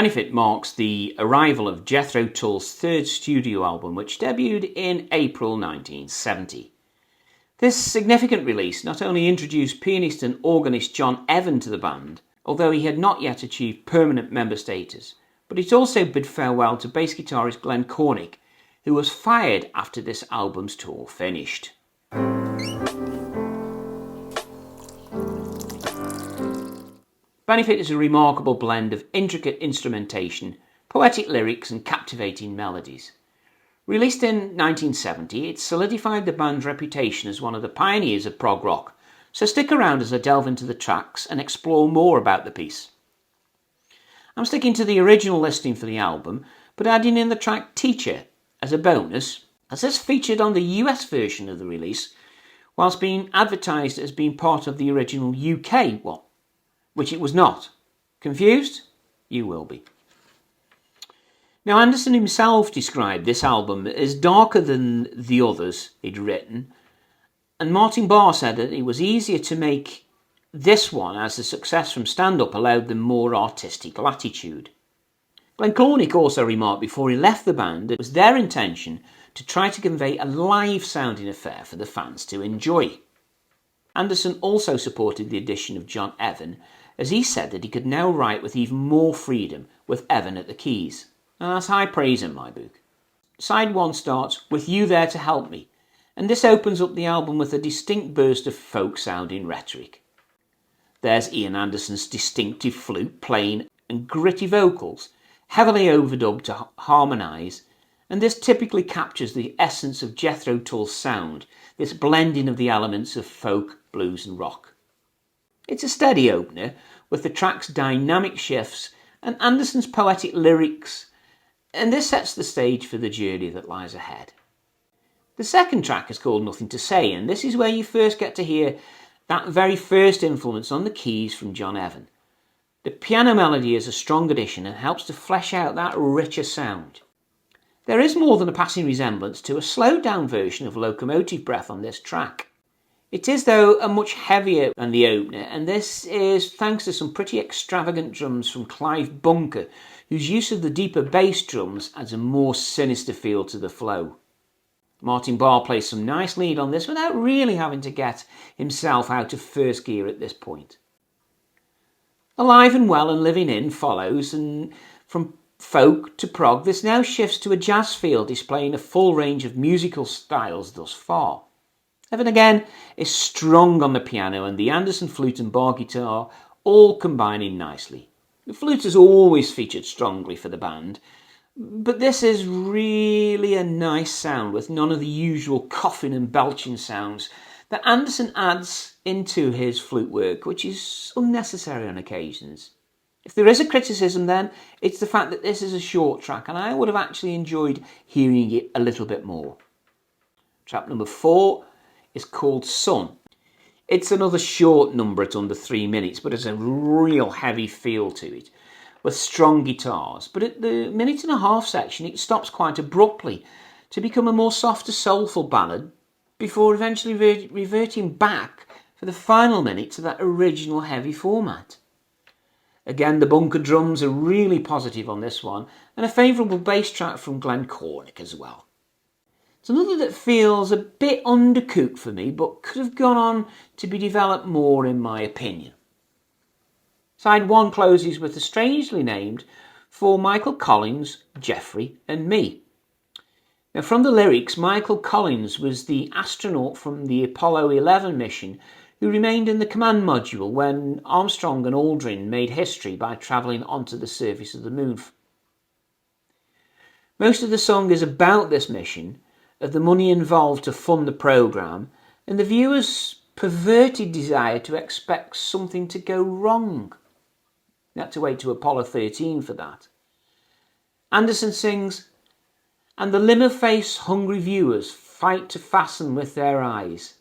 Benefit marks the arrival of Jethro Tull's third studio album, which debuted in April 1970. This significant release not only introduced pianist and organist John Evan to the band, although he had not yet achieved permanent member status, but it also bid farewell to bass guitarist Glenn Cornick, who was fired after this album's tour finished. Benefit is a remarkable blend of intricate instrumentation, poetic lyrics and captivating melodies. Released in 1970, it solidified the band's reputation as one of the pioneers of prog rock, so stick around as I delve into the tracks and explore more about the piece. I'm sticking to the original listing for the album, but adding in the track Teacher as a bonus, as this featured on the US version of the release, whilst being advertised as being part of the original UK one, which it was not. Confused? You will be. Now, Anderson himself described this album as darker than the others he'd written, and Martin Barr said that it was easier to make this one as the success from stand-up allowed them more artistic latitude. Glenn Cornick also remarked before he left the band that it was their intention to try to convey a live-sounding affair for the fans to enjoy. Anderson also supported the addition of John Evan, as he said that he could now write with even more freedom with Evan at the keys. And that's high praise in my book. Side 1 starts with You There to Help Me, and this opens up the album with a distinct burst of folk-sounding rhetoric. There's Ian Anderson's distinctive flute playing and gritty vocals, heavily overdubbed to harmonise, and this typically captures the essence of Jethro Tull's sound, this blending of the elements of folk, blues and rock. It's a steady opener, with the track's dynamic shifts and Anderson's poetic lyrics, and this sets the stage for the journey that lies ahead. The second track is called Nothing to Say, and this is where you first get to hear that very first influence on the keys from John Evan. The piano melody is a strong addition and helps to flesh out that richer sound. There is more than a passing resemblance to a slowed down version of Locomotive Breath on this track. It is, though, a much heavier than the opener, and this is thanks to some pretty extravagant drums from Clive Bunker, whose use of the deeper bass drums adds a more sinister feel to the flow. Martin Barr plays some nice lead on this without really having to get himself out of first gear at this point. Alive and Well and Living In follows, and from folk to prog, this now shifts to a jazz feel, displaying a full range of musical styles thus far. Evan again is strong on the piano, and the Anderson flute and bar guitar all combining nicely. The flute has always featured strongly for the band, but this is really a nice sound with none of the usual coughing and belching sounds that Anderson adds into his flute work, which is unnecessary on occasions. If there is a criticism, then it's the fact that this is a short track, and I would have actually enjoyed hearing it a little bit more. Track number 4 is called Sun. It's another short number at under 3 minutes, but it's a real heavy feel to it, with strong guitars. But at the 1.5-minute section, it stops quite abruptly to become a more softer, soulful ballad, before eventually reverting back for the final minute to that original heavy format. Again, the bunker drums are really positive on this one, and a favourable bass track from Glenn Cornick as well. It's another that feels a bit undercooked for me, but could have gone on to be developed more in my opinion. Side 1 closes with the strangely named For Michael Collins, Jeffrey and Me. Now, from the lyrics, Michael Collins was the astronaut from the Apollo 11 mission who remained in the command module when Armstrong and Aldrin made history by travelling onto the surface of the moon. Most of the song is about this mission, of the money involved to fund the programme, and the viewer's perverted desire to expect something to go wrong. You had to wait to Apollo 13 for that. Anderson sings, And the limmer-faced hungry viewers fight to fasten with their eyes,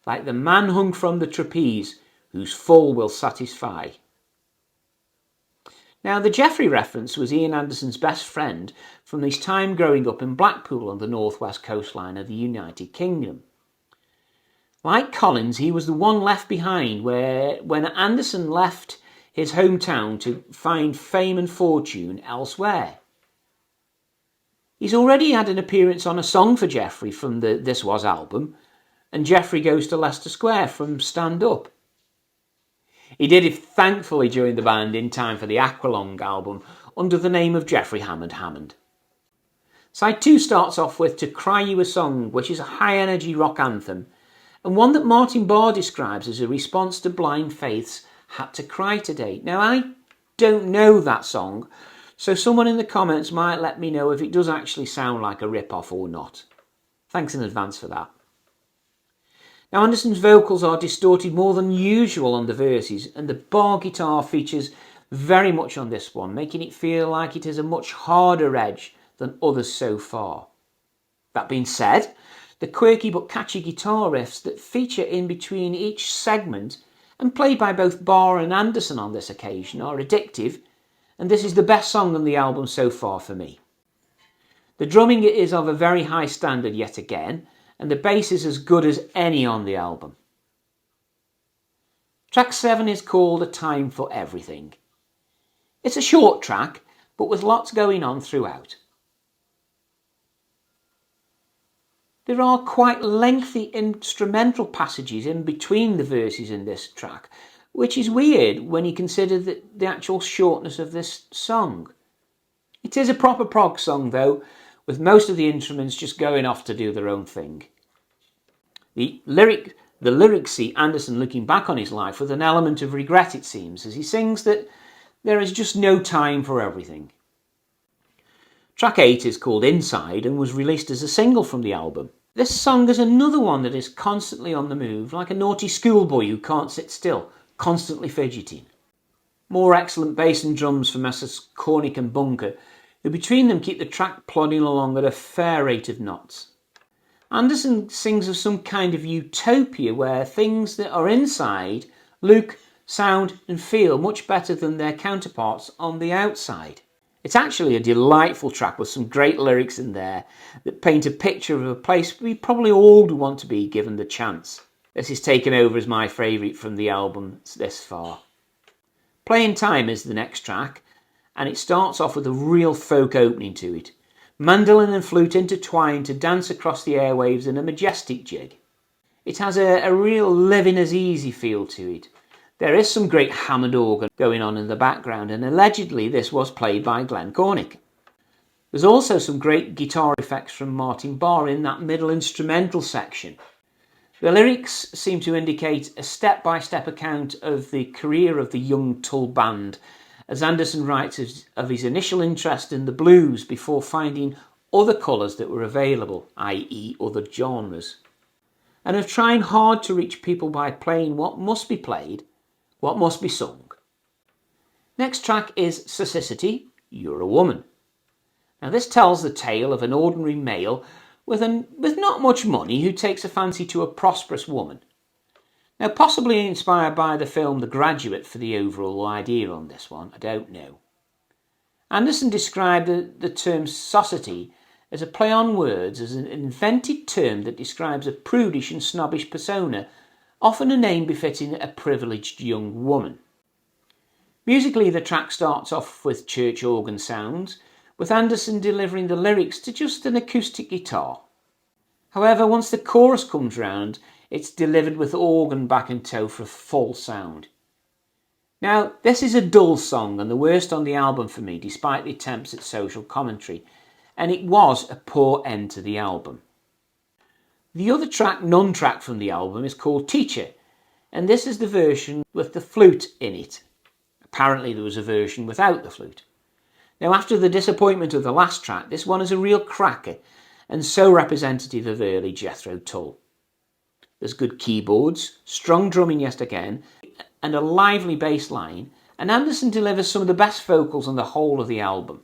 like the man hung from the trapeze, whose full will satisfy. Now, the Jeffrey reference was Ian Anderson's best friend from his time growing up in Blackpool on the northwest coastline of the United Kingdom. Like Collins, he was the one left behind when Anderson left his hometown to find fame and fortune elsewhere. He's already had an appearance on a song for Geoffrey from the This Was album, and Geoffrey Goes to Leicester Square from Stand Up. He did it thankfully during the band in time for the Aqualung album under the name of Geoffrey Hammond. Side 2 starts off with To Cry You a Song, which is a high-energy rock anthem, and one that Martin Barr describes as a response to Blind Faith's Had to Cry Today. Now, I don't know that song, so someone in the comments might let me know if it does actually sound like a rip-off or not. Thanks in advance for that. Now, Anderson's vocals are distorted more than usual on the verses, and the bar guitar features very much on this one, making it feel like it has a much harder edge than others so far. That being said, the quirky but catchy guitar riffs that feature in between each segment and played by both Barr and Anderson on this occasion are addictive, and this is the best song on the album so far for me. The drumming is of a very high standard yet again, and the bass is as good as any on the album. Track 7 is called A Time for Everything. It's a short track, but with lots going on throughout. There are quite lengthy instrumental passages in between the verses in this track, which is weird when you consider the actual shortness of this song. It is a proper prog song though, with most of the instruments just going off to do their own thing. The lyrics see Anderson looking back on his life with an element of regret, it seems, as he sings that there is just no time for everything. Track 8 is called Inside and was released as a single from the album. This song is another one that is constantly on the move, like a naughty schoolboy who can't sit still, constantly fidgeting. More excellent bass and drums from Messrs Cornick and Bunker, who between them keep the track plodding along at a fair rate of knots. Anderson sings of some kind of utopia where things that are inside look, sound and feel much better than their counterparts on the outside. It's actually a delightful track with some great lyrics in there that paint a picture of a place we probably all do want to be given the chance. This is taken over as my favourite from the album this far. Playing Time is the next track, and it starts off with a real folk opening to it. Mandolin and flute intertwine to dance across the airwaves in a majestic jig. It has a real living as easy feel to it. There is some great Hammond organ going on in the background, and allegedly this was played by Glenn Cornick. There's also some great guitar effects from Martin Barr in that middle instrumental section. The lyrics seem to indicate a step-by-step account of the career of the young Tull band, as Anderson writes of his initial interest in the blues before finding other colours that were available, i.e. other genres, and of trying hard to reach people by playing what must be played, what must be sung. Next track is Cecicity, You're a Woman. Now this tells the tale of an ordinary male with not much money who takes a fancy to a prosperous woman. Now possibly inspired by the film The Graduate for the overall idea on this one, I don't know. Anderson described the term society as a play on words, as an invented term that describes a prudish and snobbish persona, often a name befitting a privileged young woman. Musically, the track starts off with church organ sounds, with Anderson delivering the lyrics to just an acoustic guitar. However, once the chorus comes round, it's delivered with organ back and toe for a full sound. Now, this is a dull song and the worst on the album for me, despite the attempts at social commentary, and it was a poor end to the album. The other track, non-track from the album, is called Teacher, and this is the version with the flute in it. Apparently there was a version without the flute. Now, after the disappointment of the last track, this one is a real cracker and so representative of early Jethro Tull. There's good keyboards, strong drumming yet again, and a lively bass line, and Anderson delivers some of the best vocals on the whole of the album.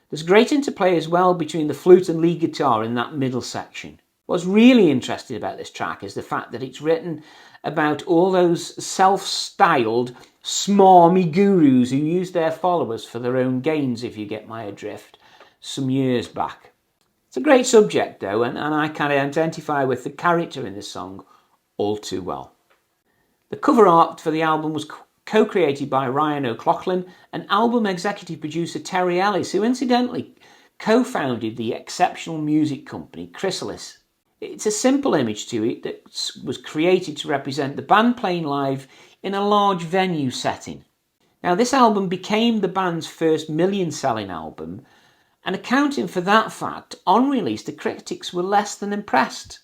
There's great interplay as well between the flute and lead guitar in that middle section. What's really interesting about this track is the fact that it's written about all those self-styled smarmy gurus who used their followers for their own gains, if you get my drift, some years back. It's a great subject though, and I can identify with the character in this song all too well. The cover art for the album was co-created by Ryan O'Loughlin and album executive producer Terry Ellis, who incidentally co-founded the exceptional music company Chrysalis. It's a simple image to it that was created to represent the band playing live in a large venue setting. Now, this album became the band's first million-selling album, and accounting for that fact, on release the critics were less than impressed.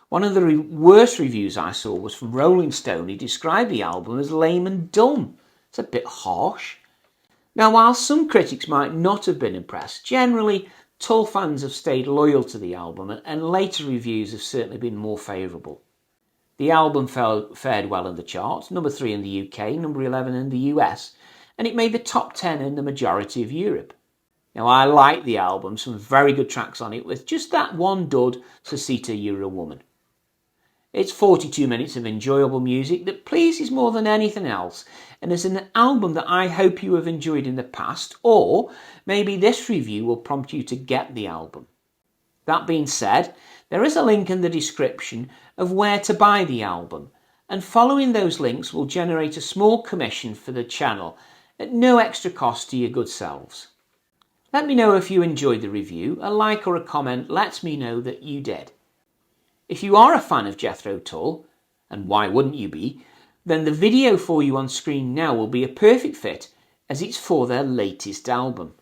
One of the worst reviews I saw was from Rolling Stone, who described the album as lame and dumb. It's a bit harsh. Now, while some critics might not have been impressed, generally Tull fans have stayed loyal to the album, and later reviews have certainly been more favourable. The album fared well in the charts, number 3 in the UK, number 11 in the US, and it made the top 10 in the majority of Europe. Now, I like the album, some very good tracks on it, with just that one dud, Sosita, You're a Woman. It's 42 minutes of enjoyable music that pleases more than anything else, and is an album that I hope you have enjoyed in the past, or maybe this review will prompt you to get the album. That being said, there is a link in the description of where to buy the album, and following those links will generate a small commission for the channel at no extra cost to your good selves. Let me know if you enjoyed the review. A like or a comment lets me know that you did. If you are a fan of Jethro Tull, and why wouldn't you be, then the video for you on screen now will be a perfect fit, as it's for their latest album.